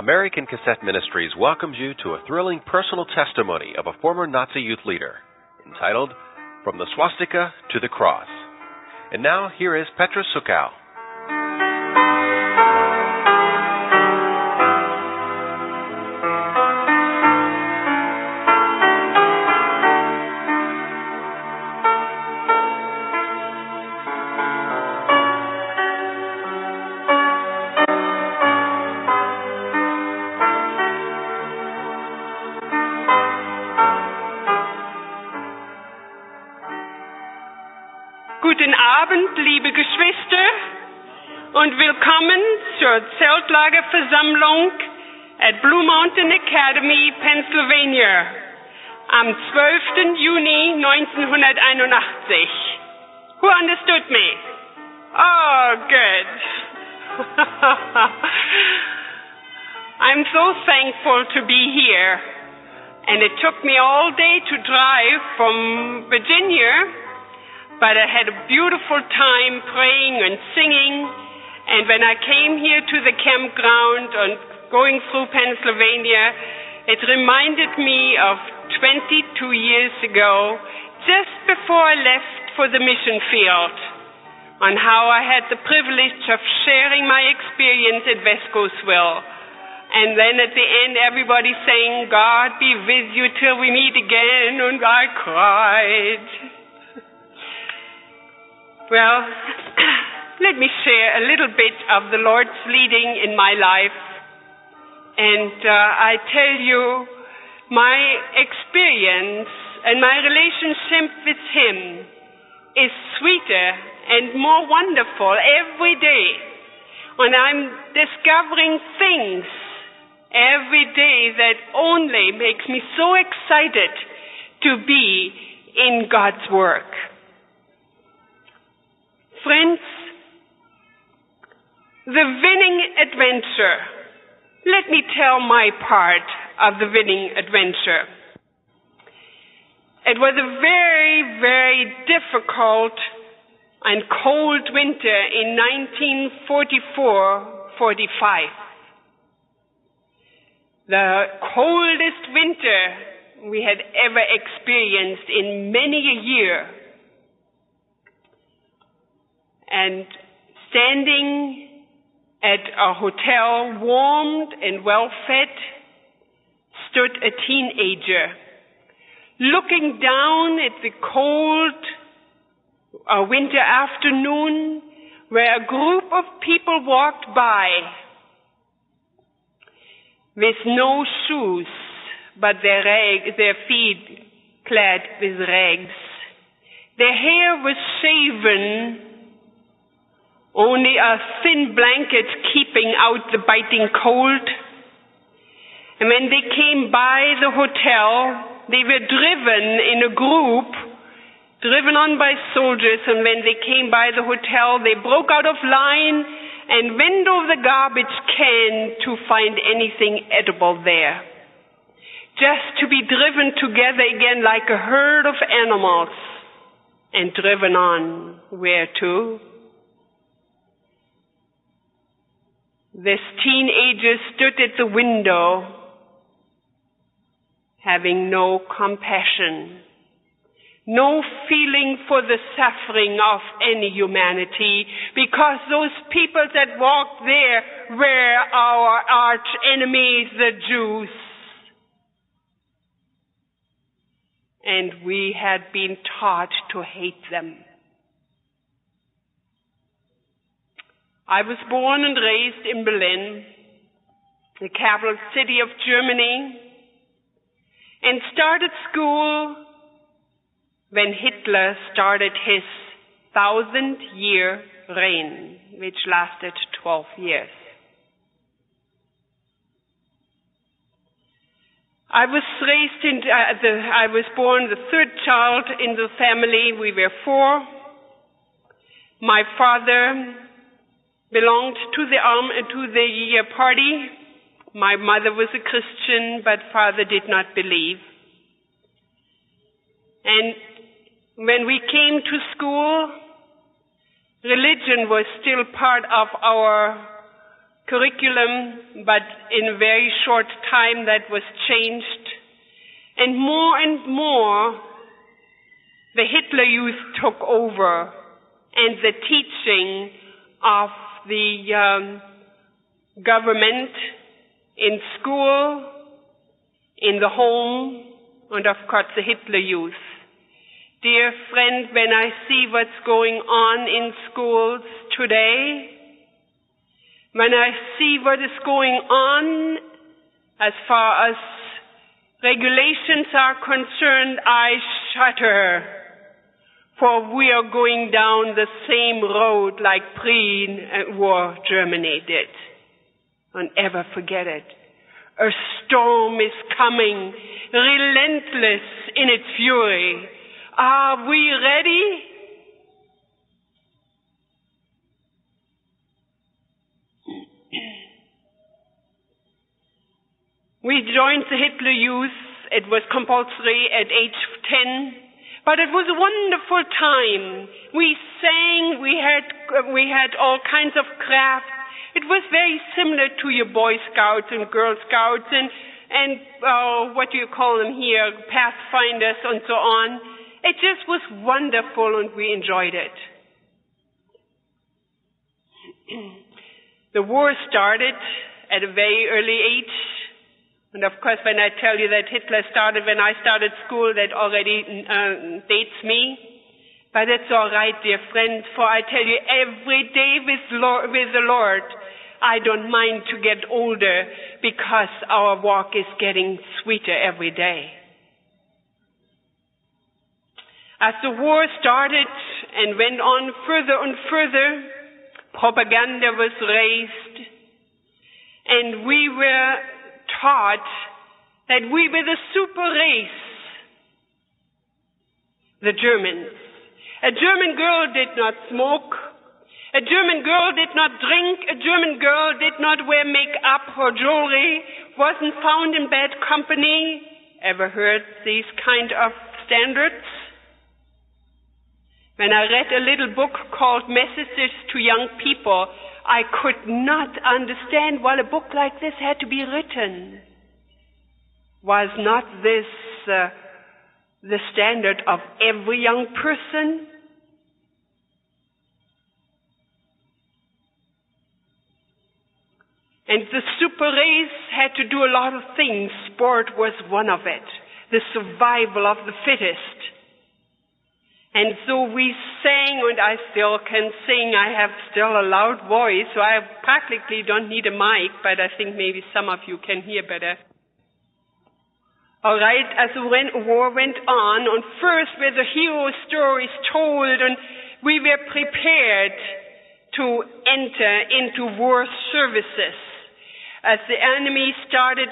American Cassette Ministries welcomes you to a thrilling personal testimony of a former Nazi youth leader, entitled From the Swastika to the Cross. And now, here is Petra Sukau. Guten Abend, liebe Geschwister, und willkommen zur Zeltlagerversammlung at Blue Mountain Academy, Pennsylvania, am 12. Juni 1981. Who understood me? Oh, good. I'm so thankful to be here, and it took me all day to drive from Virginia. But I had a beautiful time praying and singing, and when I came here to the campground and going through Pennsylvania, it reminded me of 22 years ago, just before I left for the mission field, on how I had the privilege of sharing my experience at Wescosville. And then at the end, everybody saying, "God be with you till we meet again," and I cried. Well, let me share a little bit of the Lord's leading in my life. And I tell you, my experience and my relationship with Him is sweeter and more wonderful every day. And I'm discovering things every day that only makes me so excited to be in God's work. Friends, the winning adventure. Let me tell my part of the winning adventure. It was a very, very difficult and cold winter in 1944-45. The coldest winter we had ever experienced in many a year. And standing at a hotel, warmed and well-fed, stood a teenager, looking down at the cold winter afternoon where a group of people walked by with no shoes, but their feet clad with rags. Their hair was shaven, only a thin blanket keeping out the biting cold. And when they came by the hotel, they were driven in a group, driven on by soldiers, and when they came by the hotel, they broke out of line and went over the garbage can to find anything edible there, just to be driven together again like a herd of animals and driven on. Where to? This teenager stood at the window, having no compassion, no feeling for the suffering of any humanity, because those people that walked there were our arch enemies, the Jews. And we had been taught to hate them. I was born and raised in Berlin, the capital city of Germany, and started school when Hitler started his 1,000-year reign, which lasted 12 years. I was born the third child in the family. We were four. My father belonged to the party. My mother was a Christian, but father did not believe. And when we came to school, religion was still part of our curriculum, but in a very short time that was changed. And more, the Hitler Youth took over, and the teaching of the government in school, in the home, and of course the Hitler Youth. Dear friend, when I see what's going on in schools today, when I see what is going on as far as regulations are concerned, I shudder, for we are going down the same road like pre-war Germany did. Don't ever forget it. A storm is coming, relentless in its fury. Are we ready? We joined the Hitler Youth. It was compulsory at age 10, but it was a wonderful time. We sang, we had all kinds of crafts. It was very similar to your Boy Scouts and Girl Scouts and what do you call them here, Pathfinders and so on. It just was wonderful and we enjoyed it. The war started at a very early age. And of course, when I tell you that Hitler started when I started school, that already dates me. But it's all right, dear friend, for I tell you, every day with the Lord, I don't mind to get older because our walk is getting sweeter every day. As the war started and went on further and further, propaganda was raised, and we were taught that we were the super race, the Germans. A German girl did not smoke. A German girl did not drink. A German girl did not wear makeup or jewelry, wasn't found in bad company. Ever heard these kind of standards? When I read a little book called Messages to Young People, I could not understand why a book like this had to be written. Was not this the standard of every young person? And the super race had to do a lot of things. Sport was one of it. The survival of the fittest. And so we sang, and I still can sing. I have still a loud voice, so I practically don't need a mic, but I think maybe some of you can hear better. All right, as the war went on, and first were the hero stories told, and we were prepared to enter into war services. As the enemy started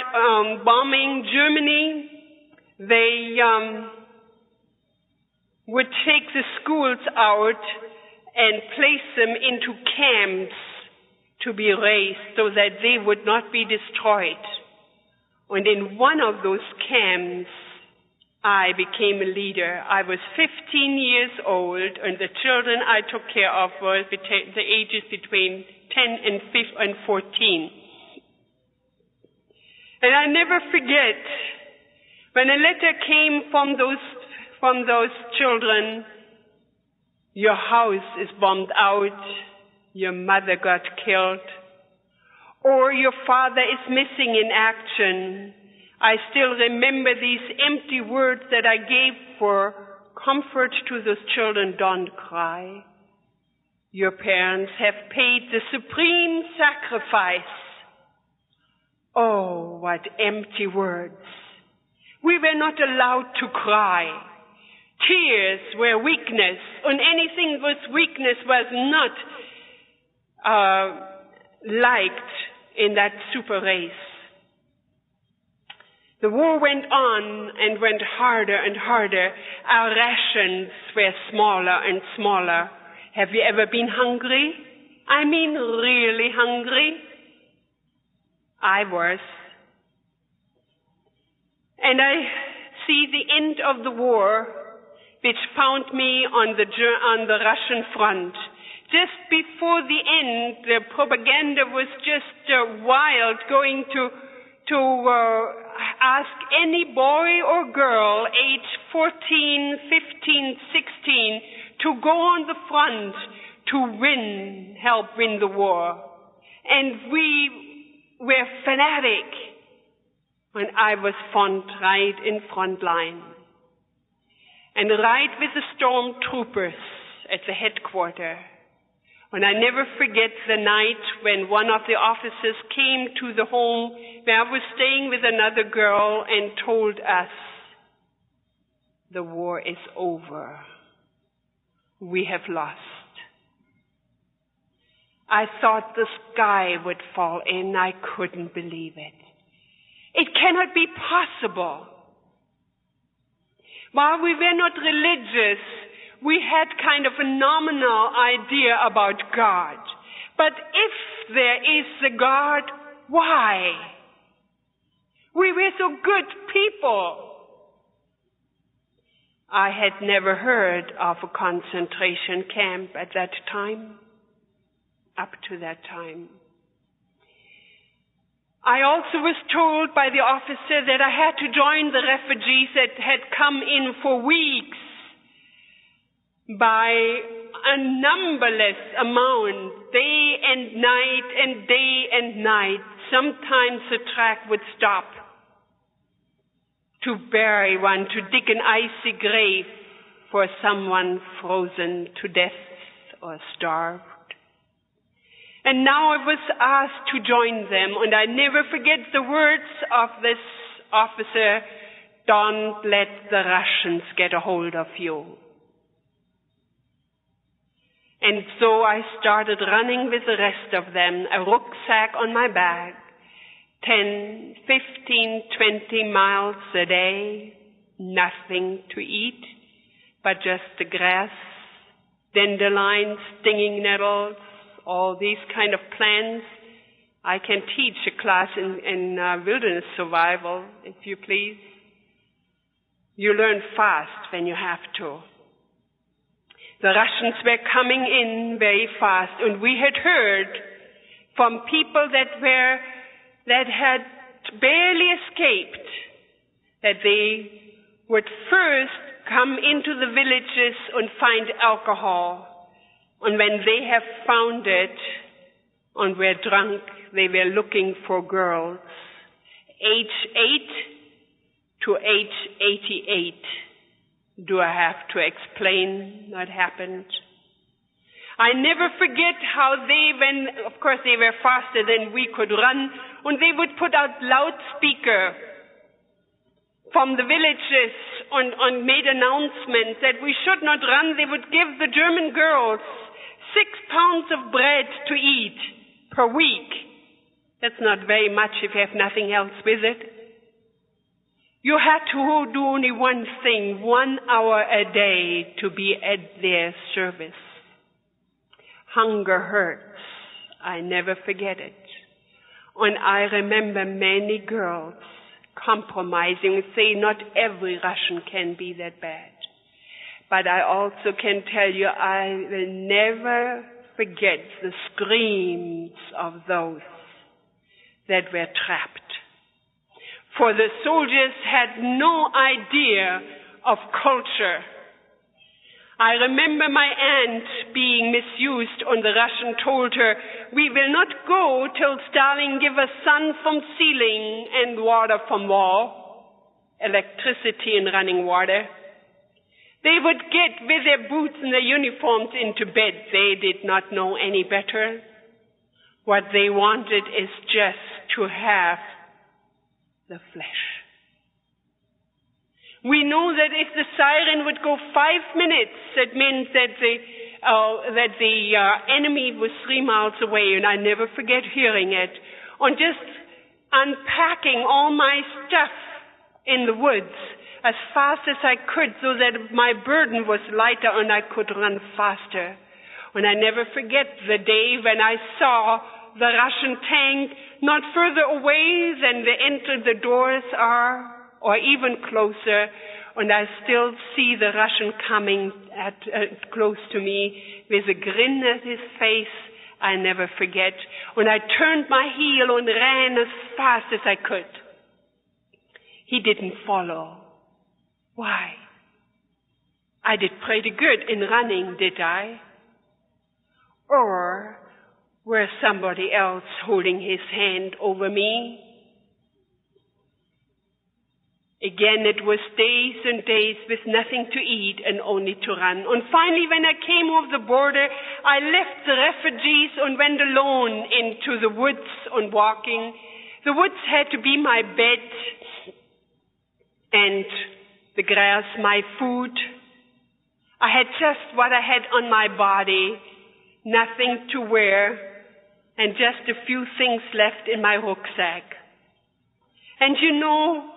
bombing Germany, they would take the schools out and place them into camps to be raised so that they would not be destroyed. And in one of those camps, I became a leader. I was 15 years old, and the children I took care of were the ages between 10 and 14. And I never forget when a letter came from those children, your house is bombed out, your mother got killed, or your father is missing in action. I still remember these empty words that I gave for comfort to those children. Don't cry. Your parents have paid the supreme sacrifice. Oh, what empty words. We were not allowed to cry. Tears were weakness, and anything with weakness was not liked in that super race. The war went on and went harder and harder. Our rations were smaller and smaller. Have you ever been hungry? I mean really hungry? I was. And I see the end of the war, which found me on the Russian front. Just before the end, the propaganda was just wild, going to ask any boy or girl, age 14, 15, 16, to go on the front to help win the war. And we were fanatic when I was right in front line. And right with the stormtroopers at the headquarters. And I never forget the night when one of the officers came to the home where I was staying with another girl and told us, the war is over. We have lost. I thought the sky would fall in. I couldn't believe it. It cannot be possible. While we were not religious, we had kind of a nominal idea about God. But if there is a God, why? We were so good people. I had never heard of a concentration camp at that time, up to that time. I also was told by the officer that I had to join the refugees that had come in for weeks by a numberless amount, day and night and day and night. Sometimes the track would stop to bury one, to dig an icy grave for someone frozen to death or starved. And now I was asked to join them, and I never forget the words of this officer, "Don't let the Russians get a hold of you." And so I started running with the rest of them, a rucksack on my back, 10, 15, 20 miles a day, nothing to eat, but just the grass, dandelions, stinging nettles, all these kind of plants. I can teach a class in wilderness survival, if you please. You learn fast when you have to. The Russians were coming in very fast, and we had heard from people that had barely escaped that they would first come into the villages and find alcohol. And when they have found it and were drunk, they were looking for girls, age 8 to age 88. Do I have to explain what happened? I never forget how of course they were faster than we could run, and they would put out loudspeaker from the villages and made announcements that we should not run. They would give the German girls 6 pounds of bread to eat per week. That's not very much if you have nothing else with it. You had to do only one thing, 1 hour a day to be at their service. Hunger hurts. I never forget it. And I remember many girls compromising and saying not every Russian can be that bad. But I also can tell you I will never forget the screams of those that were trapped. For the soldiers had no idea of culture. I remember my aunt being misused, and the Russian told her, "We will not go till Stalin give us sun from ceiling and water from wall, electricity and running water." They would get with their boots and their uniforms into bed. They did not know any better. What they wanted is just to have the flesh. We know that if the siren would go 5 minutes, that meant that the enemy was 3 miles away, and I never forget hearing it. On just unpacking all my stuff in the woods as fast as I could so that my burden was lighter and I could run faster. And I never forget the day when I saw the Russian tank not further away than the doors are, or even closer, and I still see the Russian coming close to me with a grin at his face I never forget. And I turned my heel and ran as fast as I could. He didn't follow. Why? I did pretty good in running, did I? Or were somebody else holding his hand over me? Again, it was days and days with nothing to eat and only to run. And finally, when I came over the border, I left the refugees and went alone into the woods and walking. The woods had to be my bed and the grass my food. I had just what I had on my body, nothing to wear, and just a few things left in my rucksack. And you know,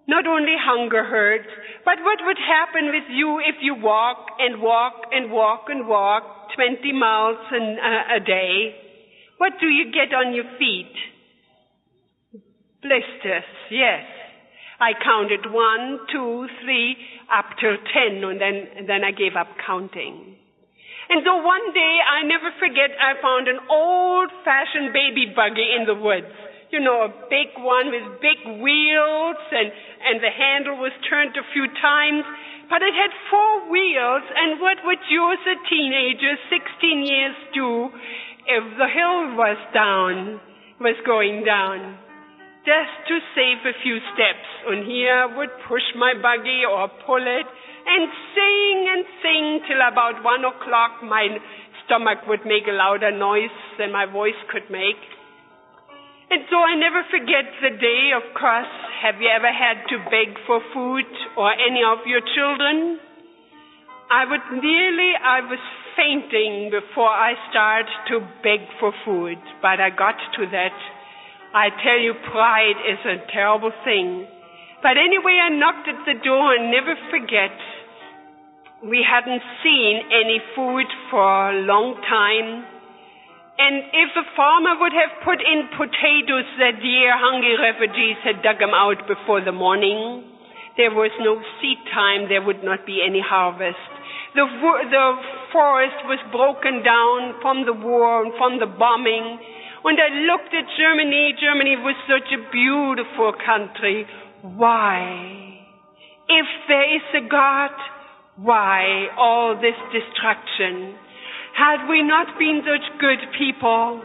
not only hunger hurts, but what would happen with you if you walk and walk and walk and walk 20 miles a day? What do you get on your feet? Blisters, yes. I counted 1, 2, 3, up till 10, and then I gave up counting. And so one day, I never forget, I found an old-fashioned baby buggy in the woods. You know, a big one with big wheels, and the handle was turned a few times, but it had 4 wheels, and what would you as a teenager, 16 years, do if the hill was going down? Just to save a few steps, and here I would push my buggy or pull it, and sing till about 1 o'clock my stomach would make a louder noise than my voice could make. And so I never forget the day, of course. Have you ever had to beg for food, or any of your children? I was fainting before I started to beg for food, but I got to that. I tell you, pride is a terrible thing. But anyway, I knocked at the door, and never forget, we hadn't seen any food for a long time. And if the farmer would have put in potatoes that year, hungry refugees had dug them out before the morning. There was no seed time. There would not be any harvest. The forest was broken down from the war and from the bombing. And I looked at Germany. Germany was such a beautiful country. Why? If there is a God, why all this destruction? Had we not been such good people?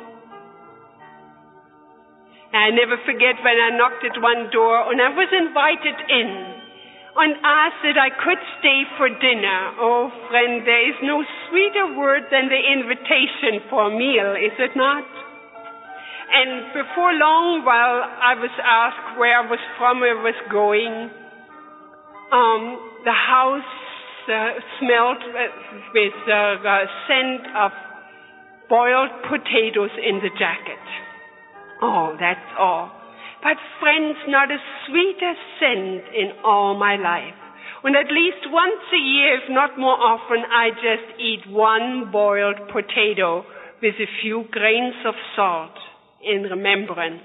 I never forget when I knocked at one door and I was invited in and asked that I could stay for dinner. Oh, friend, there is no sweeter word than the invitation for a meal, is it not? And before long, while I was asked where I was from, where I was going, the house smelled with the scent of boiled potatoes in the jacket. Oh, that's all. But friends, not a sweeter scent in all my life. And at least once a year, if not more often, I just eat 1 boiled potato with a few grains of salt in remembrance.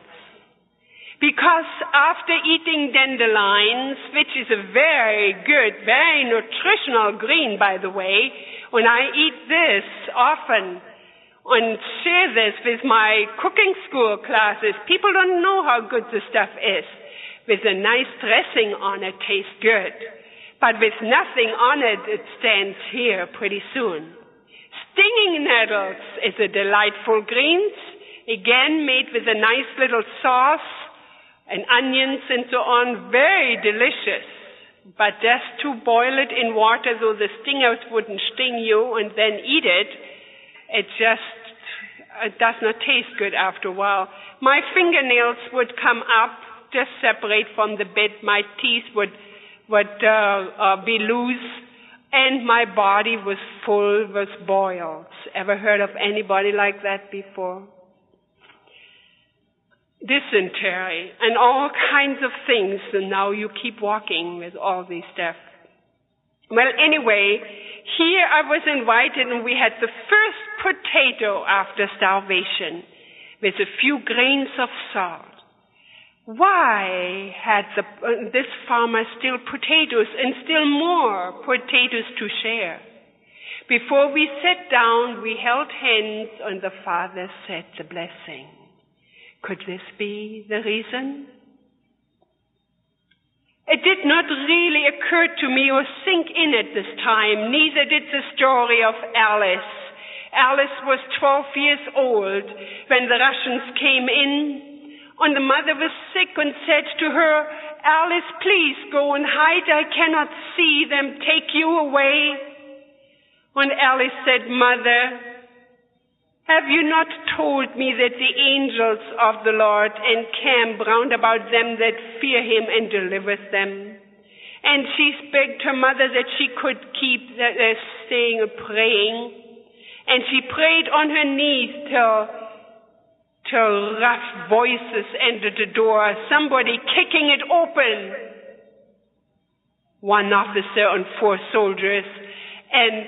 Because after eating dandelions, which is a very good, very nutritional green, by the way, when I eat this often and share this with my cooking school classes, people don't know how good the stuff is. With a nice dressing on it, tastes good. But with nothing on it, it stands here pretty soon. Stinging nettles is a delightful greens, again made with a nice little sauce, and onions and so on, very delicious. But just to boil it in water so the stingers wouldn't sting you and then eat it, it does not taste good after a while. My fingernails would come up, just separate from the bed. My teeth would be loose, and my body was full with boils. Ever heard of anybody like that before? Dysentery and all kinds of things, and now you keep walking with all these stuff. Well, anyway, here I was invited, and we had the first potato after starvation with a few grains of salt. Why had this farmer still potatoes and still more potatoes to share? Before we sat down, we held hands and the father said the blessing. Could this be the reason? It did not really occur to me or sink in at this time, neither did the story of Alice. Alice was 12 years old when the Russians came in, and the mother was sick and said to her, Alice, please go and hide. I cannot see them take you away. And Alice said, Mother, have you not told me that the angels of the Lord encamp round about them that fear him and delivers them? And she begged her mother that she could keep staying and praying. And she prayed on her knees till rough voices entered the door, somebody kicking it open. One officer and 4 soldiers, and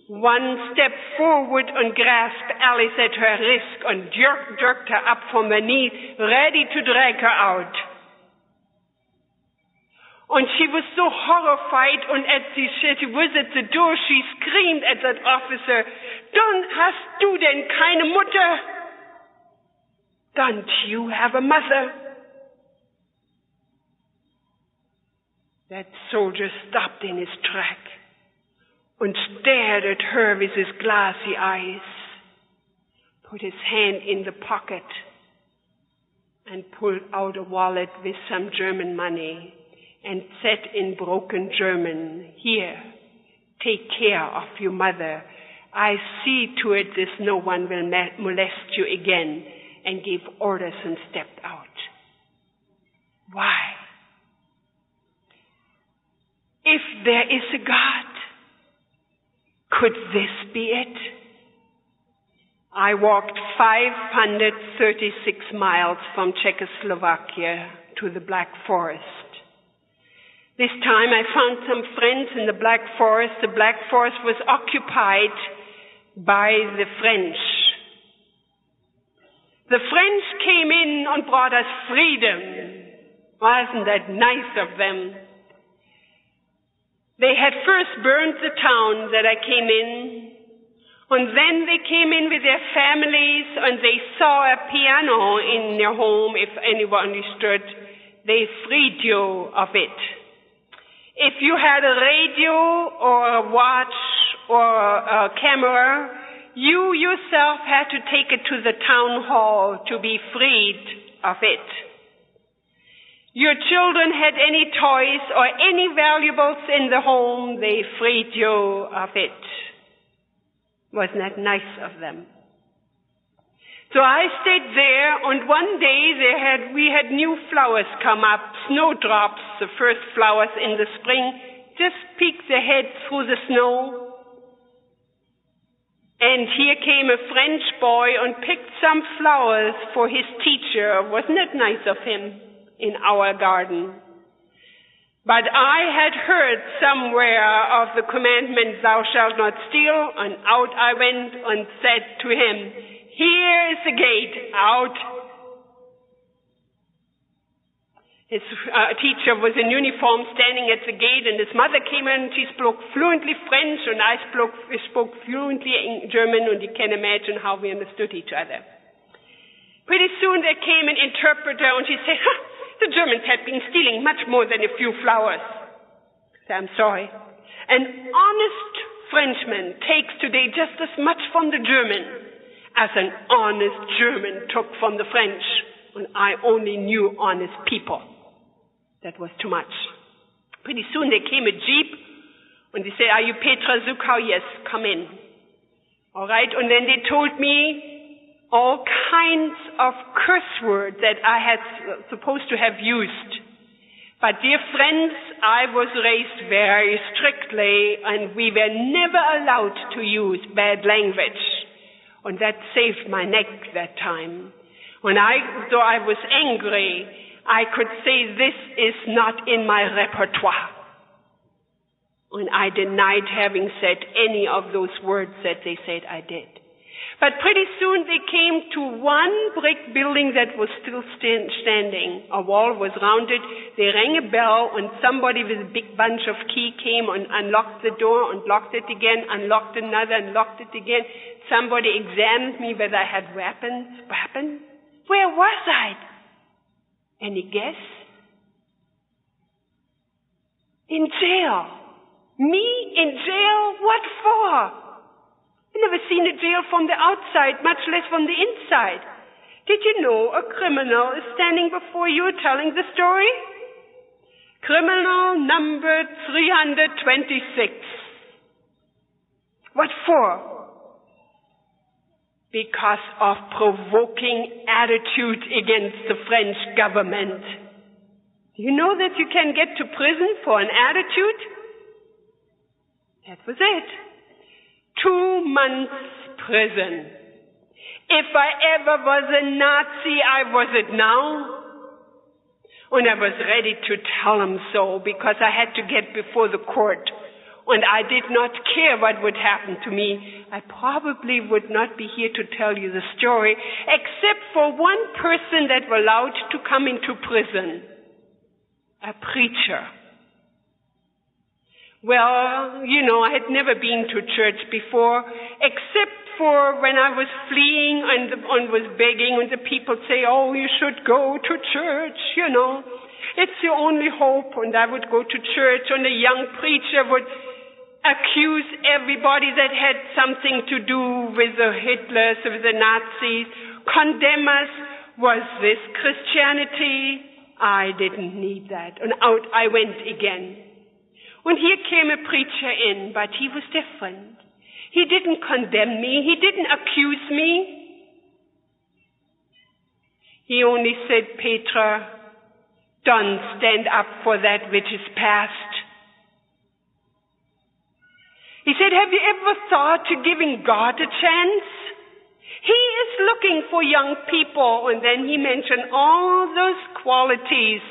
one stepped forward and grasped Alice at her wrist and jerked her up from her knee, ready to drag her out. And she was so horrified, and as she was at the door, she screamed at that officer, Don't hast du denn keine Mutter? Don't you have a mother? That soldier stopped in his track and stared at her with his glassy eyes, put his hand in the pocket and pulled out a wallet with some German money and said in broken German, Here, take care of your mother. I see to it that no one will molest you again, and gave orders and stepped out. Why? If there is a God, could this be it? I walked 536 miles from Czechoslovakia to the Black Forest. This time I found some friends in the Black Forest. The Black Forest was occupied by the French. The French came in and brought us freedom. Wasn't that nice of them? They had first burned the town that I came in, and then they came in with their families, and they saw a piano in their home, if anyone understood. They freed you of it. If you had a radio or a watch or a camera, you yourself had to take it to the town hall to be freed of it. Your children had any toys or any valuables in the home, they freed you of it. Wasn't that nice of them? So I stayed there, and one day we had new flowers come up, snowdrops, the first flowers in the spring, just peeked their heads through the snow. And here came a French boy and picked some flowers for his teacher. Wasn't it nice of him in our garden? But I had heard somewhere of the commandment, thou shalt not steal, and out I went and said to him, here is the gate, out. His teacher was in uniform standing at the gate, and his mother came in. She spoke fluently French, and I spoke fluently German, and you can imagine how we understood each other. Pretty soon there came an interpreter, and she said, the Germans have been stealing much more than a few flowers. I said, I'm sorry. An honest Frenchman takes today just as much from the German as an honest German took from the French, and I only knew honest people. That was too much. Pretty soon there came a jeep, and they said, are you Petra Sukau? Yes, come in. All right, and then they told me all kinds of curse words that I had supposed to have used. But dear friends, I was raised very strictly, and we were never allowed to use bad language. And that saved my neck that time. Though I was angry, I could say this is not in my repertoire. And I denied having said any of those words that they said I did. But pretty soon they came to one brick building that was still standing. A wall was rounded. They rang a bell, and somebody with a big bunch of key came and unlocked the door, unlocked it again, unlocked another, unlocked it again. Somebody examined me whether I had weapons. Weapons? Where was I? Any guess? In jail. Me in jail? What for? I've never seen a jail from the outside, much less from the inside. Did you know a criminal is standing before you telling the story? Criminal number 326. What for? Because of provoking attitude against the French government. Do you know that you can get to prison for an attitude? That was it. 2 months prison. If I ever was a Nazi, I was it now. And I was ready to tell him so because I had to get before the court. And I did not care what would happen to me. I probably would not be here to tell you the story, except for one person that was allowed to come into prison. A preacher. Well, you know, I had never been to church before, except for when I was fleeing and was begging, and the people say, oh, you should go to church, you know. It's your only hope. And I would go to church, and a young preacher would accuse everybody that had something to do with the Hitlers, with the Nazis, condemn us. Was this Christianity? I didn't need that. And out I went again. And here came a preacher in, but he was different. He didn't condemn me. He didn't accuse me. He only said, Petra, don't stand up for that which is past. He said, have you ever thought to giving God a chance? He is looking for young people. And then he mentioned all those qualities,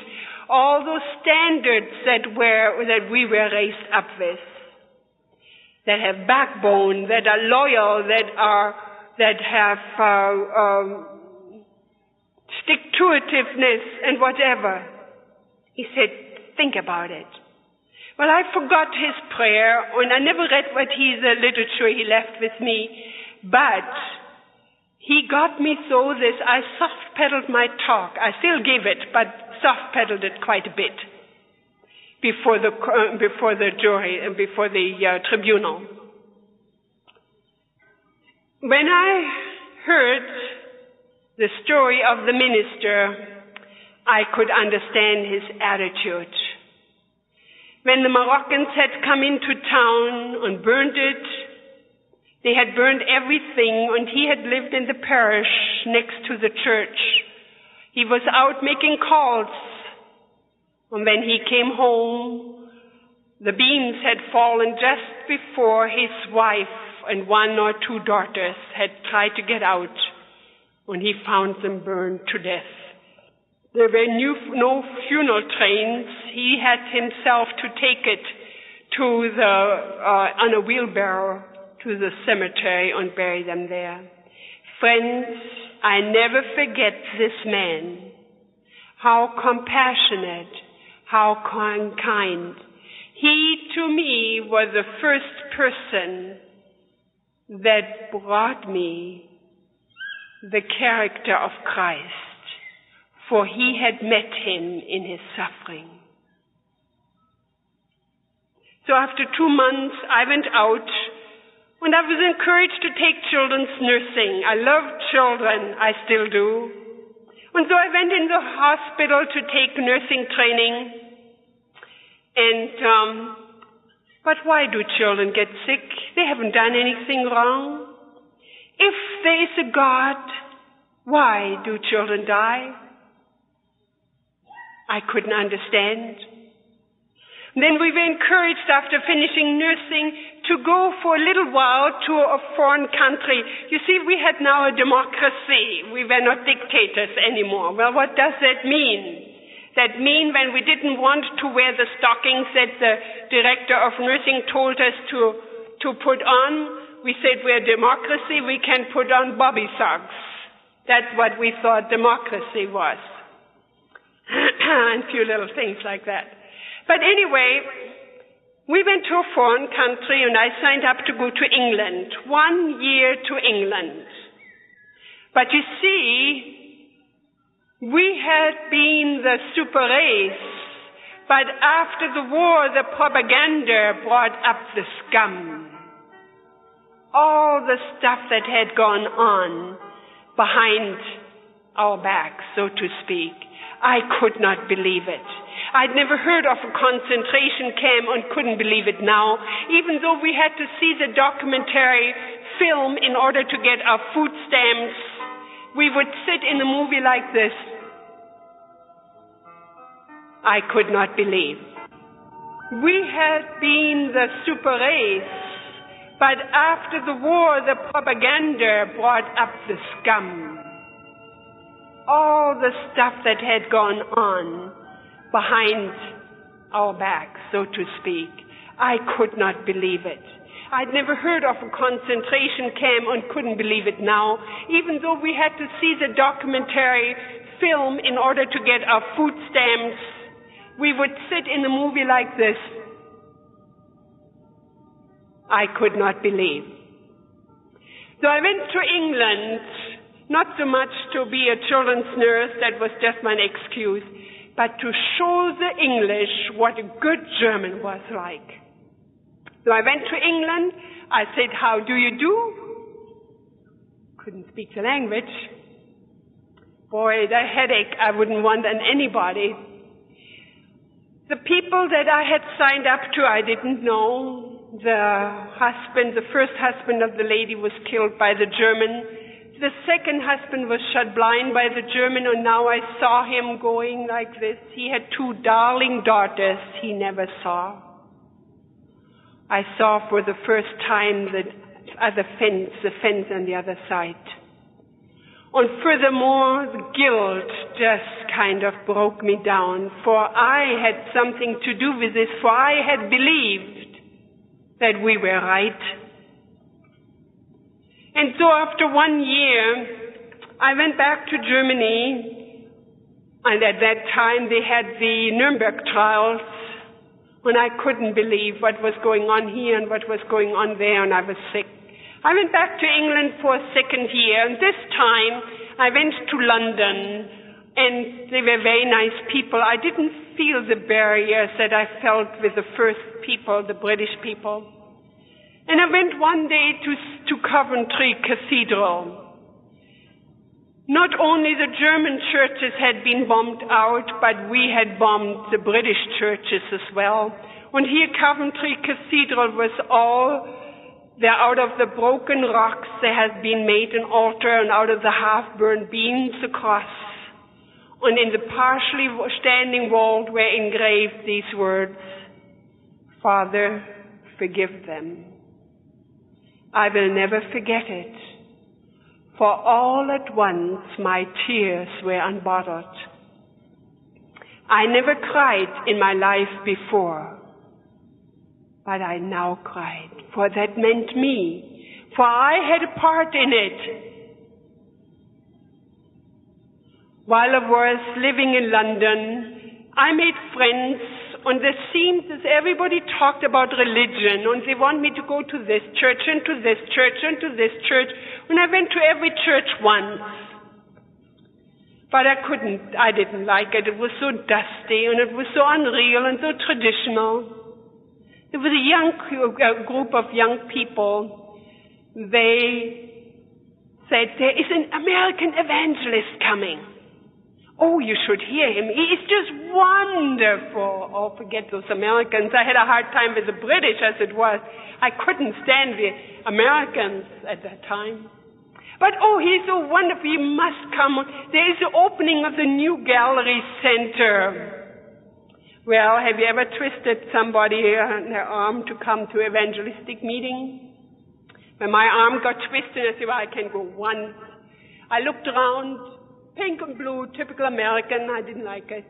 all those standards that we were raised up with, that have backbone, that are loyal, that have stick-to-itiveness and whatever. He said, think about it. Well, I forgot his prayer, and I never read the literature he left with me, but he got me so this, I soft-pedaled my talk. I still gave it, but soft-pedaled it quite a bit before the jury and before the tribunal. When I heard the story of the minister, I could understand his attitude. When the Moroccans had come into town and burned it, they had burned everything, and he had lived in the parish next to the church. He was out making calls. And when he came home, the beams had fallen just before his wife and 1 or 2 daughters had tried to get out, and he found them burned to death. There were no funeral trains. He had himself to take it on a wheelbarrow to the cemetery and bury them there. Friends, I never forget this man. How compassionate, how kind. He, to me, was the first person that brought me the character of Christ, for he had met him in his suffering. So after 2 months, I went out, and I was encouraged to take children's nursing. I love children, I still do. And so I went in the hospital to take nursing training. But why do children get sick? They haven't done anything wrong. If there is a God, why do children die? I couldn't understand. Then we were encouraged after finishing nursing to go for a little while to a foreign country. You see, we had now a democracy. We were not dictators anymore. Well, what does that mean? That mean when we didn't want to wear the stockings that the director of nursing told us to put on, we said we're democracy, we can put on bobby socks. That's what we thought democracy was. And a few little things like that. But anyway, we went to a foreign country and I signed up to go to England. 1 year to England. But you see, we had been the super race, but after the war, the propaganda brought up the scum. All the stuff that had gone on behind our backs, so to speak. I could not believe it. I'd never heard of a concentration camp and couldn't believe it now, even though we had to see the documentary film in order to get our food stamps. We would sit in a movie like this. I could not believe. We had been the super race, but after the war, the propaganda brought up the scum. All the stuff that had gone on behind our backs, so to speak. I could not believe it. I'd never heard of a concentration camp and couldn't believe it now, even though we had to see the documentary film in order to get our food stamps. We would sit in a movie like this. I could not believe. So I went to England, not so much to be a children's nurse, that was just my excuse, but to show the English what a good German was like. So I went to England, I said, how do you do? Couldn't speak the language. Boy, the headache I wouldn't want on anybody. The people that I had signed up to, I didn't know. The first husband of the lady was killed by the German. The second husband was shot blind by the German, and now I saw him going like this. He had 2 darling daughters he never saw. I saw for the first time the fence on the other side. And furthermore, the guilt just kind of broke me down, for I had something to do with this, for I had believed that we were right. And so after 1 year, I went back to Germany, and at that time they had the Nuremberg trials, and I couldn't believe what was going on here and what was going on there, and I was sick. I went back to England for a second year, and this time I went to London, and they were very nice people. I didn't feel the barriers that I felt with the first people, the British people. And I went one day to Coventry Cathedral. Not only the German churches had been bombed out, but we had bombed the British churches as well. And here Coventry Cathedral was there out of the broken rocks there has been made an altar, and out of the half-burned beams a cross. And in the partially standing wall were engraved these words, Father, forgive them. I will never forget it, for all at once my tears were unbottled. I never cried in my life before, but I now cried, for that meant me, for I had a part in it. While I was living in London, I made friends, and it seemed as everybody talked about religion, and they want me to go to this church and to this church and to this church, and I went to every church once. But I didn't like it. It was so dusty, and it was so unreal and so traditional. There was a group of young people. They said, there is an American evangelist coming. Oh, you should hear him. He is just wonderful. Oh, forget those Americans. I had a hard time with the British as it was. I couldn't stand the Americans at that time. But oh, he's so wonderful. He must come. There is the opening of the new gallery center. Well, have you ever twisted somebody on their arm to come to evangelistic meeting? When my arm got twisted, I said, well, I can go once. I looked around. Pink and blue, typical American, I didn't like it.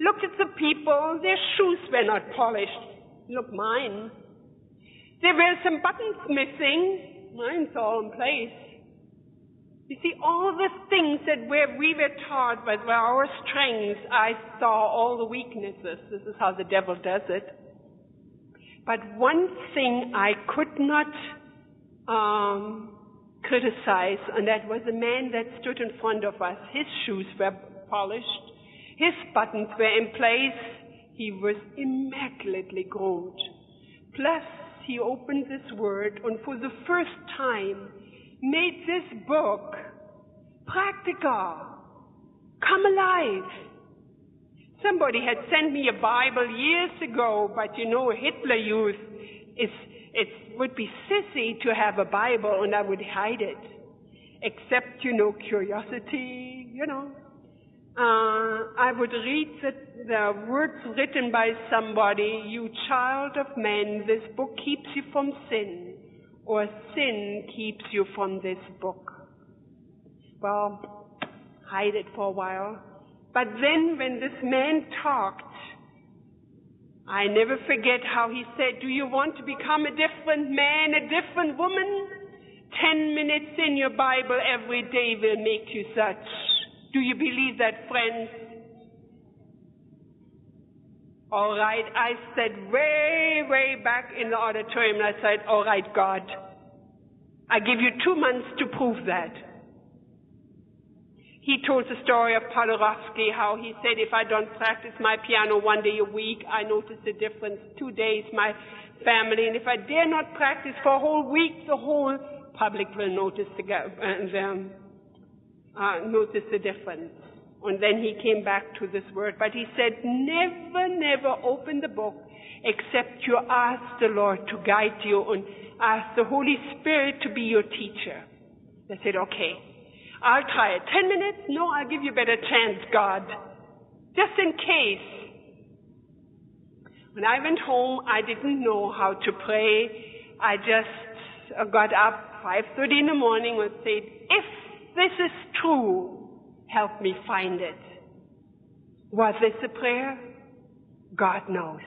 Looked at the people, their shoes were not polished. Look, mine. There were some buttons missing. Mine's all in place. You see, all the things that we were taught were our strengths, I saw all the weaknesses. This is how the devil does it. But one thing I could not criticize, and that was the man that stood in front of us. His shoes were polished. His buttons were in place. He was immaculately groomed. Plus, he opened this word, and for the first time, made this book practical, come alive. Somebody had sent me a Bible years ago, but you know, Hitler youth, it would be sissy to have a Bible, and I would hide it. Except, you know, curiosity, you know. I would read the words written by somebody, you child of man, this book keeps you from sin, or sin keeps you from this book. Well, hide it for a while. But then when this man talked, I never forget how he said, do you want to become a different man, a different woman? 10 minutes in your Bible every day will make you such. Do you believe that, friends? All right, I said way back in the auditorium, I said, all right, God, I give you 2 months to prove that. He told the story of Podorowski, how he said, if I don't practice my piano 1 day a week, I notice the difference. 2 days, my family, and if I dare not practice for a whole week, the whole public will notice the difference. And then he came back to this word, but he said, never open the book except you ask the Lord to guide you and ask the Holy Spirit to be your teacher. I said, okay, I'll try it. 10 minutes? No, I'll give you a better chance, God. Just in case. When I went home, I didn't know how to pray. I just got up 5:30 in the morning and said, if this is true, help me find it. Was this a prayer? God knows.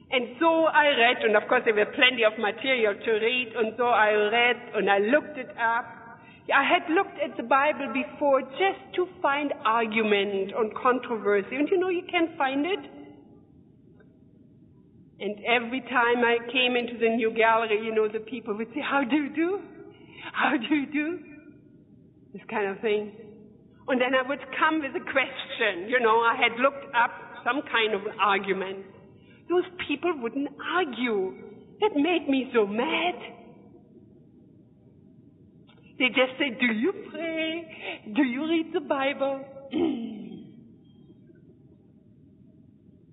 And so I read, and of course there were plenty of material to read, and so I read and I looked it up. I had looked at the Bible before just to find argument and controversy, and you know, you can't find it. And every time I came into the new gallery, you know, the people would say, how do you do? How do you do? This kind of thing. And then I would come with a question. You know, I had looked up some kind of argument. Those people wouldn't argue. That made me so mad. They just say, do you pray? Do you read the Bible?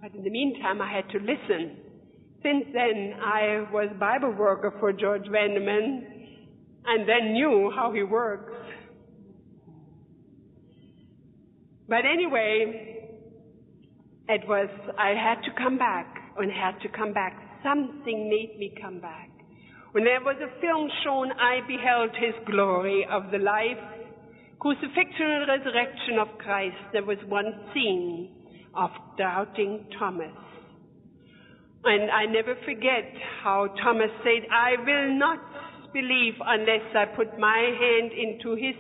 But in the meantime, I had to listen. Since then, I was Bible worker for George Vanderman and then knew how he works. But anyway, I had to come back and had to come back. Something made me come back. When there was a film shown, I beheld his glory of the life, crucifixion and resurrection of Christ. There was one scene of doubting Thomas. And I never forget how Thomas said, I will not believe unless I put my hand into his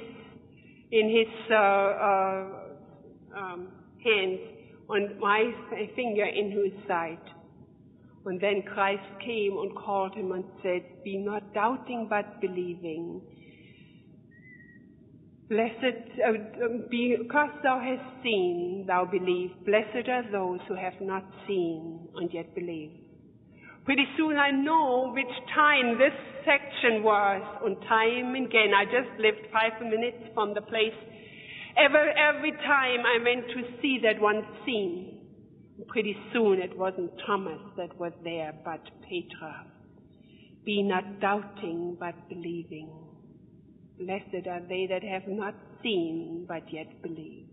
hand, and my finger in his side. And then Christ came and called him and said, be not doubting but believing. Blessed, because thou hast seen, thou believe. Blessed are those who have not seen and yet believe. Pretty soon I know which time this section was, and time again. I just lived 5 minutes from the place. Every time I went to see that one scene, pretty soon it wasn't Thomas that was there, but Petra. Be not doubting, but believing. Blessed are they that have not seen, but yet believed.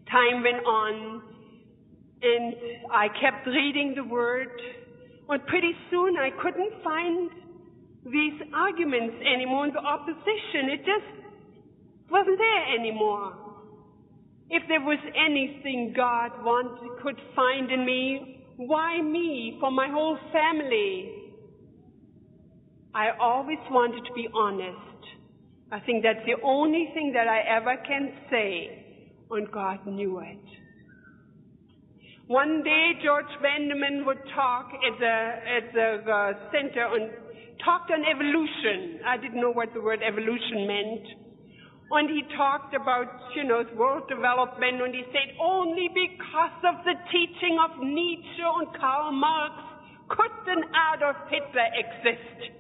Time went on, and I kept reading the Word, and pretty soon I couldn't find these arguments anymore in the opposition. It just wasn't there anymore. If there was anything God could find in me, Why me? For my whole family. I always wanted to be honest. I think that's the only thing that I ever can say, and God knew it. One day, George Vanderman would talk at the center and talked on evolution. I didn't know what the word evolution meant. And he talked about, world development, and he said, only because of the teaching of Nietzsche and Karl Marx could an Adolf Hitler exist.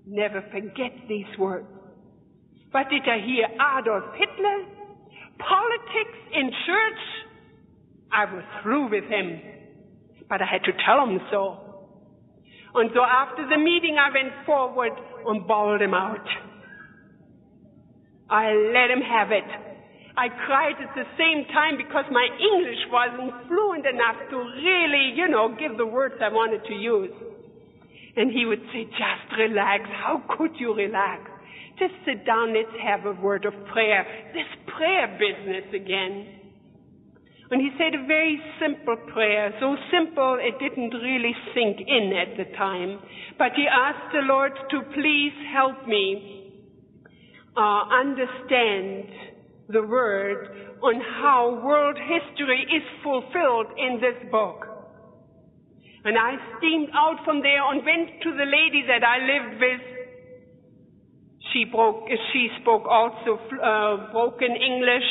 Never forget these words. But did I hear Adolf Hitler? Politics in church? I was through with him. But I had to tell him so. And so after the meeting, I went forward and bawled him out. I let him have it. I cried at the same time because my English wasn't fluent enough to really, give the words I wanted to use. And he would say, just relax. How could you relax? Just sit down, let's have a word of prayer. This prayer business again. And he said a very simple prayer, so simple it didn't really sink in at the time. But he asked the Lord to please help me understand the word on how world history is fulfilled in this book. And I steamed out from there and went to the lady that I lived with. She spoke also broken English.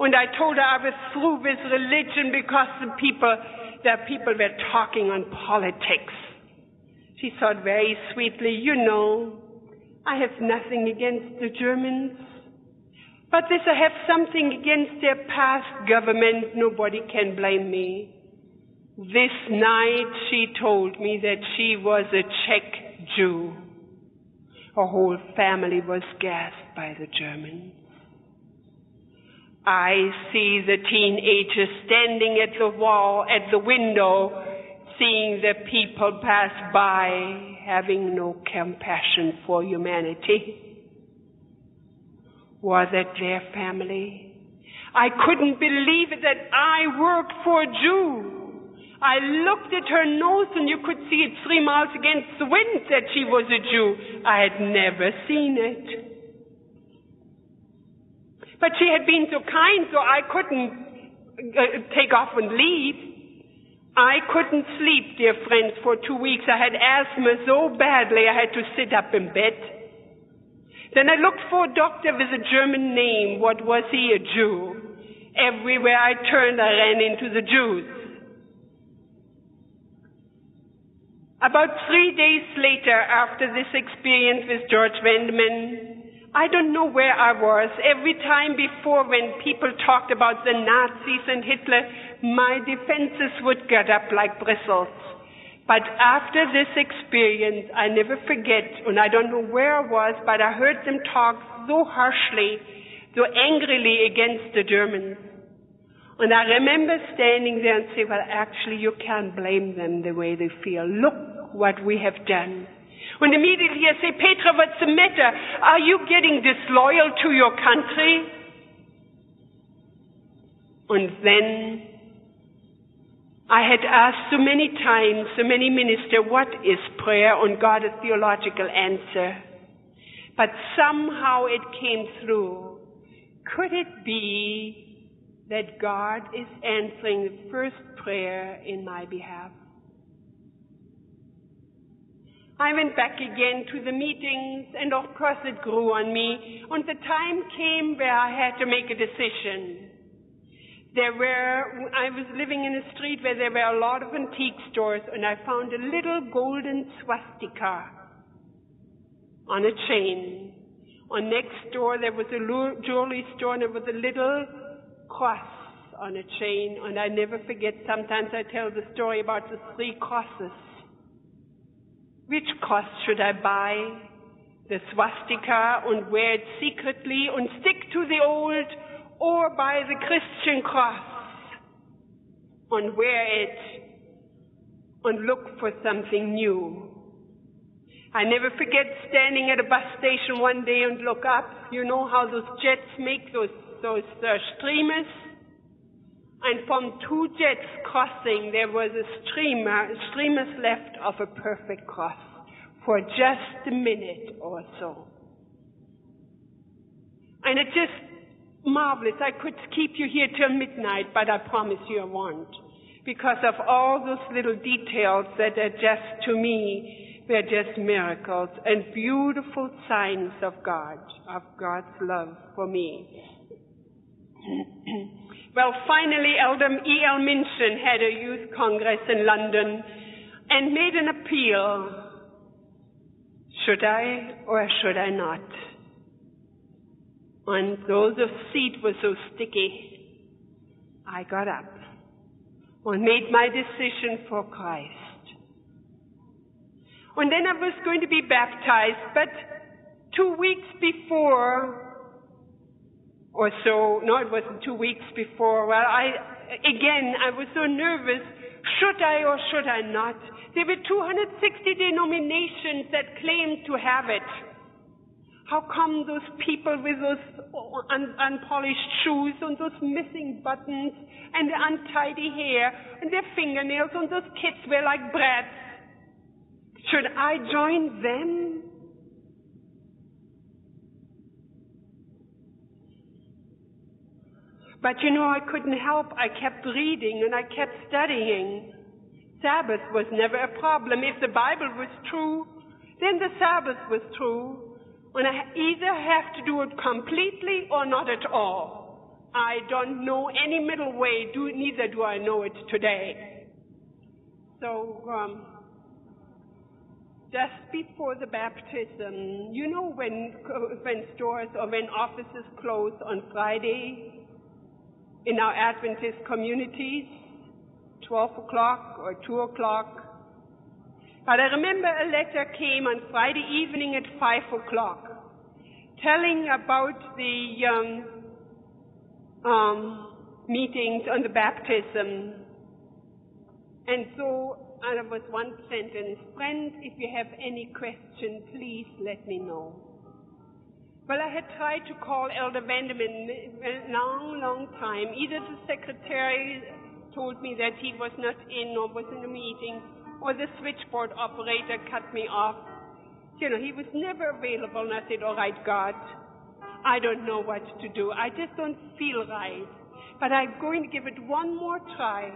And I told her I was through with religion because the people were talking on politics. She thought very sweetly, I have nothing against the Germans. But this I have something against their past government. Nobody can blame me. This night she told me that she was a Czech Jew. Her whole family was gassed by the Germans. I see the teenagers standing at the window, seeing the people pass by, having no compassion for humanity. Was it their family? I couldn't believe it that I worked for a Jew. I looked at her nose and you could see it 3 miles against the wind that she was a Jew. I had never seen it. But she had been so kind, so I couldn't take off and leave. I couldn't sleep, dear friends, for 2 weeks. I had asthma so badly I had to sit up in bed. Then I looked for a doctor with a German name. What was he? A Jew. Everywhere I turned, I ran into the Jews. About 3 days later, after this experience with George Vanderman, I don't know where I was. Every time before when people talked about the Nazis and Hitler, my defenses would get up like bristles. But after this experience, I never forget, and I don't know where I was, but I heard them talk so harshly, so angrily against the Germans. And I remember standing there and say, well, actually, you can't blame them the way they feel. Look what we have done. And immediately I say, Petra, what's the matter? Are you getting disloyal to your country? And then I had asked so many times, so many ministers, what is prayer? And God a theological answer. But somehow it came through. Could it be that God is answering the first prayer in my behalf? I went back again to the meetings, and of course it grew on me. And the time came where I had to make a decision. I was living in a street where there were a lot of antique stores, and I found a little golden swastika on a chain. And next door there was a jewelry store, and there was a little cross on a chain. And I never forget, sometimes I tell the story about the 3 crosses. Which cross should I buy? The swastika and wear it secretly and stick to the old, or buy the Christian cross and wear it and look for something new? I never forget standing at a bus station one day and look up. You know how those jets make those streamers? And from 2 jets crossing, there was a streamers left of a perfect cross for just a minute or so. And it's just marvelous. I could keep you here till midnight, but I promise you I won't. Because of all those little details that are just, to me, they're just miracles and beautiful signs of God's love for me. Well, finally, Elder E.L. Minchin had a youth congress in London and made an appeal. Should I or should I not? And though the seat was so sticky, I got up and made my decision for Christ. And then I was going to be baptized, but 2 weeks before, or so, no, it wasn't 2 weeks before, well, I was so nervous, should I or should I not? There were 260 denominations that claimed to have it. How come those people with those unpolished shoes and those missing buttons and the untidy hair and their fingernails and those kids were like brats? Should I join them? But I couldn't help. I kept reading and I kept studying. Sabbath was never a problem. If the Bible was true, then the Sabbath was true. And I either have to do it completely or not at all. I don't know any middle way, neither do I know it today. So, just before the baptism, when stores or when offices close on Friday in our Adventist communities, 12 o'clock or 2 o'clock. But I remember a letter came on Friday evening at 5 o'clock telling about the meetings on the baptism. And so there was one sentence, "Friend, if you have any question, please let me know." Well, I had tried to call Elder Vanderman a long, long time. Either the secretary told me that he was not in or was in a meeting, or the switchboard operator cut me off. He was never available, and I said, all right, God, I don't know what to do. I just don't feel right. But I'm going to give it one more try.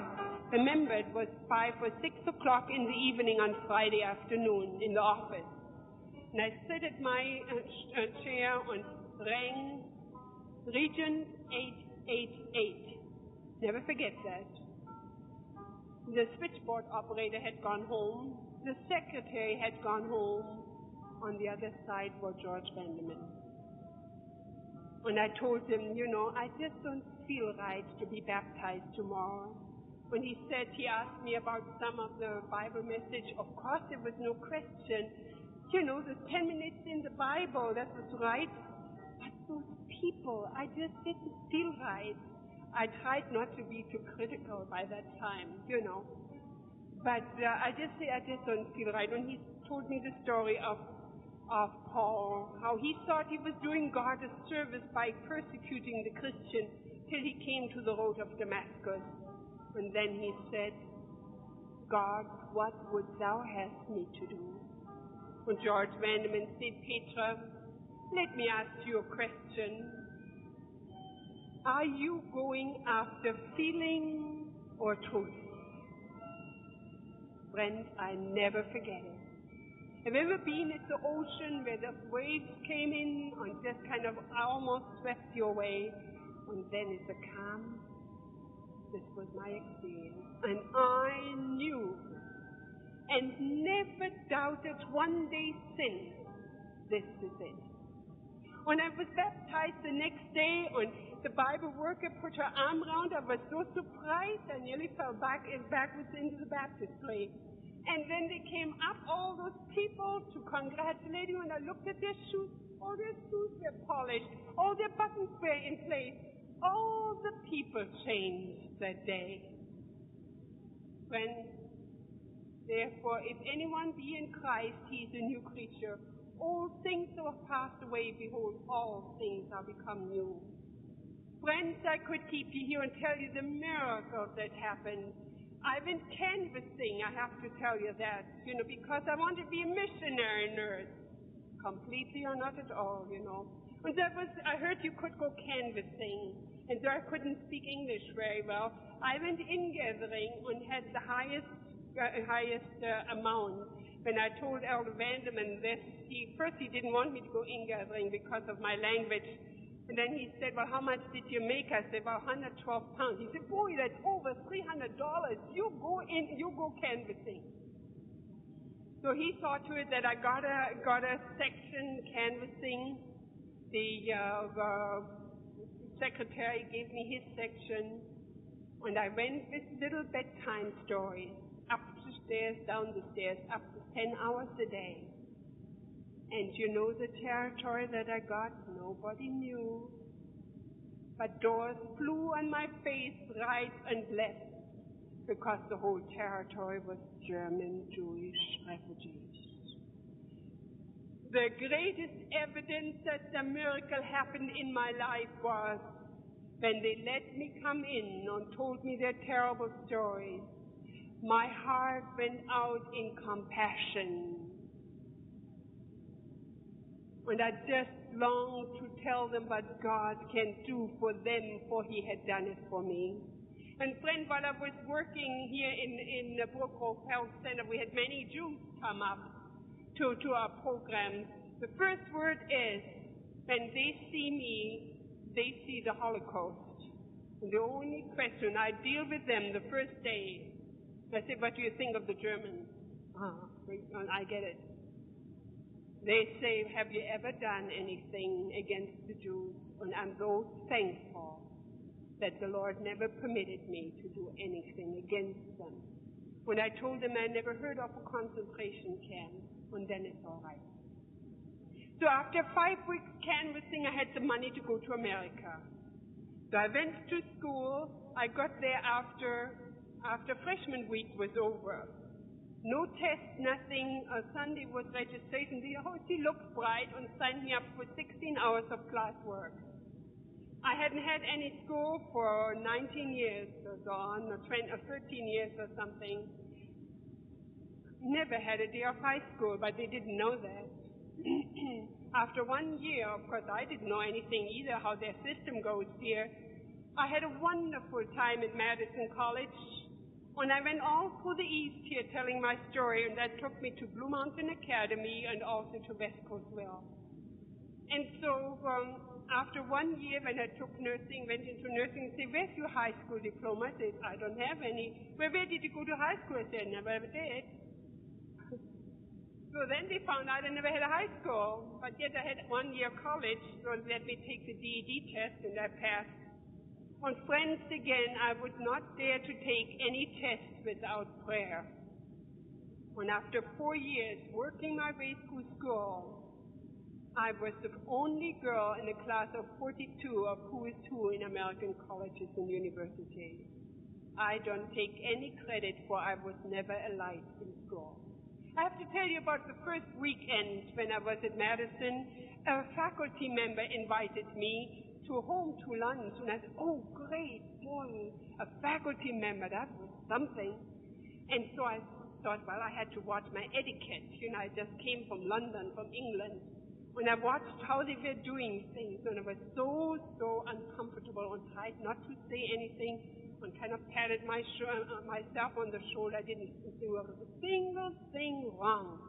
Remember, it was 5 or 6 o'clock in the evening on Friday afternoon in the office. And I sat at my chair and rang Region 888. Never forget that. The switchboard operator had gone home. The secretary had gone home. On the other side was George Vanderman. And I told him, I just don't feel right to be baptized tomorrow. When he asked me about some of the Bible message, of course there was no question. The 10 minutes in the Bible, that was right. But those people, I just didn't feel right. I tried not to be too critical by that time, But I just don't feel right. When he told me the story of Paul, how he thought he was doing God a service by persecuting the Christians till he came to the road of Damascus. And then he said, God, what would thou have me to do? And George Vanderman said, Petra, let me ask you a question. Are you going after feeling or truth? Friend, I never forget it. Have you ever been at the ocean where the waves came in and just kind of almost swept you away, and then it's a calm? This was my experience. And I knew and never doubted one day since, this is it. When I was baptized the next day, and the Bible worker put her arm around, I was so surprised I nearly fell backwards into the baptist plate. And then they came up, all those people, to congratulate me. When I looked at their shoes, all their shoes were polished, all their buttons were in place. All the people changed that day. Friends, therefore, if anyone be in Christ, he is a new creature. All things have passed away. Behold, all things are become new. Friends, I could keep you here and tell you the miracles that happened. I've been canvassing, I have to tell you that, because I want to be a missionary nurse. Completely or not at all, And I heard you could go canvassing, and so I couldn't speak English very well. I went in-gathering and had the highest amount. When I told Elder Vanderman this, first he didn't want me to go in-gathering because of my language. And then he said, well, how much did you make? I said, well, 112 pounds. He said, boy, that's over $300. You go canvassing. So he saw to it that I got a section canvassing. The secretary gave me his section. And I went with little bedtime stories, up the stairs, down the stairs, up to 10 hours a day. And the territory that I got? Nobody knew. But doors flew on my face right and left because the whole territory was German Jewish refugees. The greatest evidence that the miracle happened in my life was when they let me come in and told me their terrible stories. My heart went out in compassion. And I just longed to tell them what God can do for them, for He had done it for me. And friend, while I was working here in the Brook Grove Health Center, we had many Jews come up to our programs. The first word is, when they see me, they see the Holocaust. And the only question, I deal with them the first day. I say, what do you think of the Germans? I get it. They say, have you ever done anything against the Jews? And I'm so thankful that the Lord never permitted me to do anything against them. When I told them I never heard of a concentration camp, and then it's all right. So after 5 weeks canvassing, I had the money to go to America. So I went to school. I got there after freshman week was over. No test, nothing. Sunday was registration. The host, he looked bright and signed me up for 16 hours of classwork. I hadn't had any school for 19 years or so on, or 13 years or something. Never had a day of high school, but they didn't know that. After 1 year, of course, I didn't know anything either, how their system goes here. I had a wonderful time at Madison College. And I went all through the East here telling my story, and that took me to Blue Mountain Academy and also to West Coastville. And so after 1 year, when I took nursing, went into nursing, they said, where's your high school diploma? I said, I don't have any. Well, where did you go to high school? I said, never ever did. So then they found out I never had a high school, but yet I had 1 year college, so they let me take the GED test, and I passed. On friends again, I would not dare to take any test without prayer. And after 4 years working my way through school, I was the only girl in a class of 42 of who is who in American colleges and universities. I don't take any credit for I was never a light in school. I have to tell you about the first weekend when I was at Madison. A faculty member invited me to home to lunch, and I said, oh, great, boy, a faculty member, that was something. And so I thought, well, I had to watch my etiquette. I just came from London, from England, and I watched how they were doing things, and I was so uncomfortable and tried not to say anything and kind of patted myself on the shoulder. I didn't do a single thing wrong.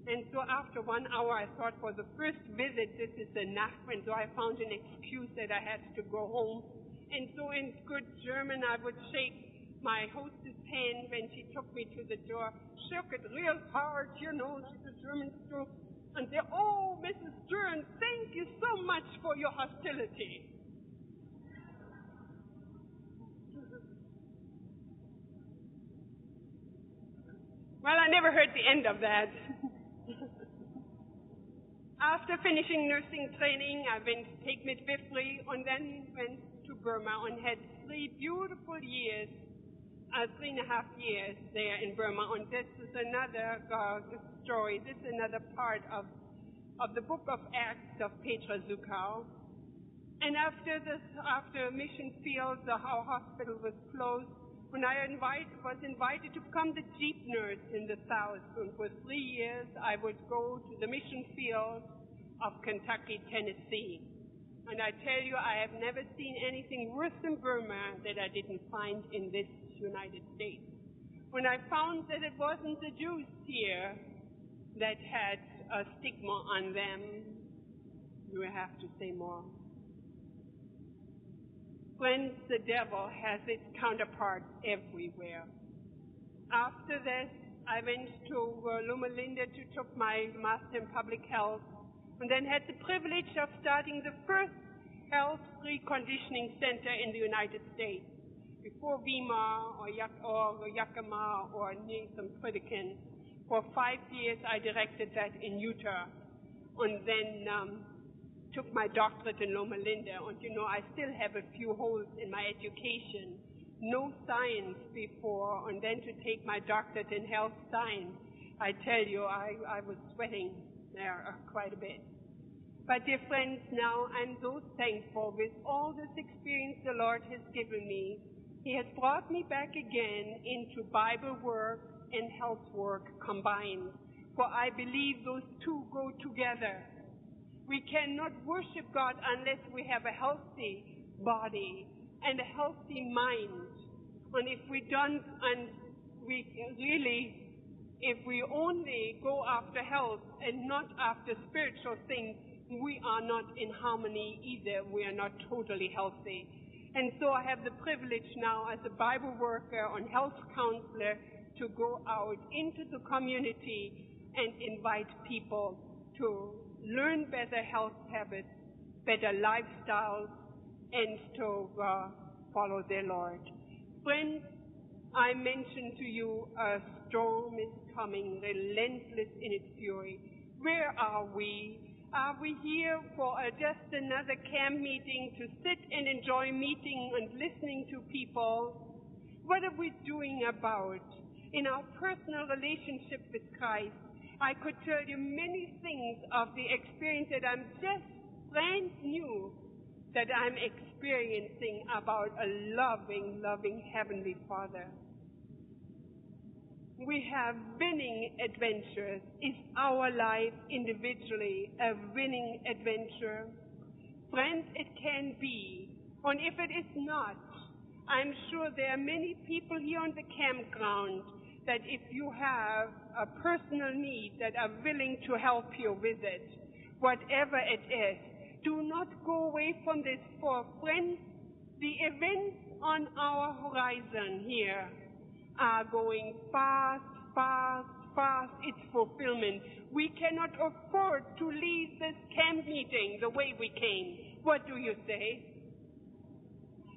And so after 1 hour, I thought for the first visit, this is enough. And so I found an excuse that I had to go home. And so in good German, I would shake my hostess' hand when she took me to the door, shook it real hard, she's a German school. And say, oh, Mrs. Stern, thank you so much for your hostility. Well, I never heard the end of that. After finishing nursing training, I went to take midwifery and then went to Burma and had 3 beautiful years, 3.5 years there in Burma. And this is another story. This is another part of the book of Acts of Petra Sukau. And after mission field, our hospital was closed. When I was invited to become the jeep nurse in the South, and for 3 years I would go to the mission field of Kentucky, Tennessee. And I tell you, I have never seen anything worse than Burma that I didn't find in this United States. When I found that it wasn't the Jews here that had a stigma on them, you have to say more. Friends, the devil has its counterparts everywhere. After this, I went to Loma Linda to take my Master in Public Health, and then had the privilege of starting the first health reconditioning center in the United States. Before Weimar or Yakima or Nathan Pritikin, for 5 years I directed that in Utah, and then took my doctorate in Loma Linda. And you know, I still have a few holes in my education. No science before, and then to take my doctorate in health science. I tell you, I was sweating there quite a bit. But dear friends, now I'm so thankful with all this experience the Lord has given me. He has brought me back again into Bible work and health work combined. For I believe those two go together. We cannot worship God unless we have a healthy body and a healthy mind. And if we only go after health and not after spiritual things, we are not in harmony either. We are not totally healthy. And so I have the privilege now as a Bible worker and health counselor to go out into the community and invite people to learn better health habits, better lifestyles, and to follow their Lord. Friends, I mentioned to you a storm is coming, relentless in its fury. Where are we? Are we here for just another camp meeting to sit and enjoy meeting and listening to people? What are we doing about in our personal relationship with Christ? I could tell you many things of the experience that I'm just brand new that I'm experiencing about a loving, loving Heavenly Father. We have winning adventures. Is our life individually a winning adventure? Friends, it can be. And if it is not, I'm sure there are many people here on the campground that if you have a personal need that are willing to help you with it, whatever it is, do not go away from this. For friends, the events on our horizon here are going fast, fast, fast. It's fulfillment. We cannot afford to leave this camp meeting the way we came. What do you say?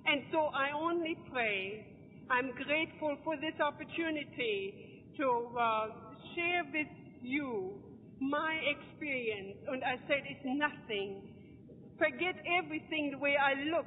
And so I only pray. I'm grateful for this opportunity to share with you my experience. And I said it's nothing. Forget everything, the way I look,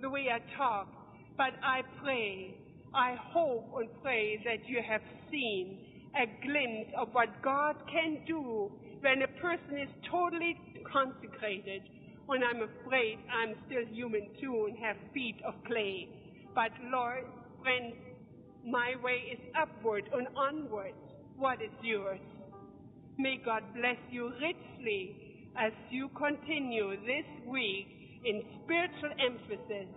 the way I talk. But I pray, I hope and pray that you have seen a glimpse of what God can do when a person is totally consecrated. When I'm afraid I'm still human too and have feet of clay. But Lord, friends, my way is upward and onward. What is yours? May God bless you richly as you continue this week in spiritual emphasis.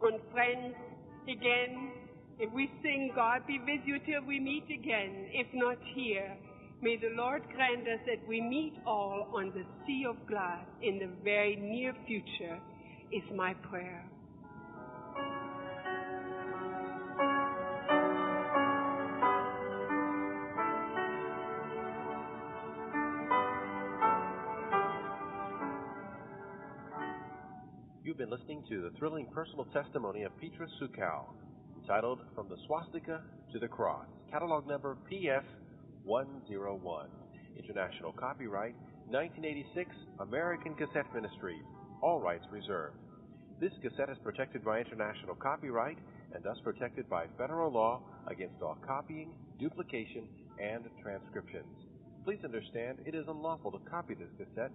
And friends, again, if we sing God be with you till we meet again, if not here, may the Lord grant us that we meet all on the sea of glass in the very near future, is my prayer. You've been listening to the thrilling personal testimony of Petra Sukau, entitled From the Swastika to the Cross, catalog number PS101, International Copyright 1986, American Cassette Ministries, all rights reserved. This cassette is protected by international copyright and thus protected by federal law against all copying, duplication, and transcriptions. Please understand it is unlawful to copy this cassette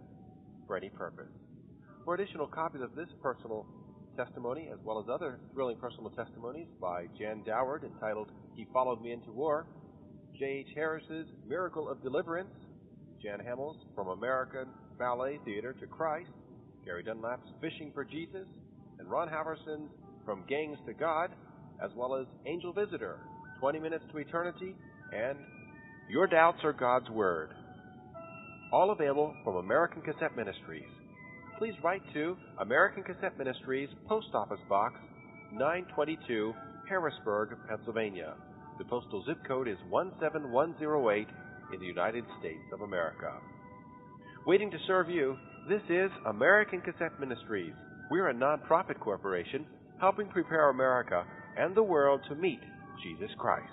for any purpose. For additional copies of this personal testimony, as well as other thrilling personal testimonies by Jan Doward entitled He Followed Me Into War, J.H. Harris's Miracle of Deliverance, Jan Hamill's From American Ballet Theater to Christ, Gary Dunlap's Fishing for Jesus, and Ron Haverson's From Gangs to God, as well as Angel Visitor, 20 Minutes to Eternity, and Your Doubts Are God's Word. All available from American Cassette Ministries. Please write to American Cassette Ministries, Post Office Box 922, Harrisburg, Pennsylvania. The postal zip code is 17108 in the United States of America. Waiting to serve you, this is American Cassette Ministries. We're a non-profit corporation helping prepare America and the world to meet Jesus Christ.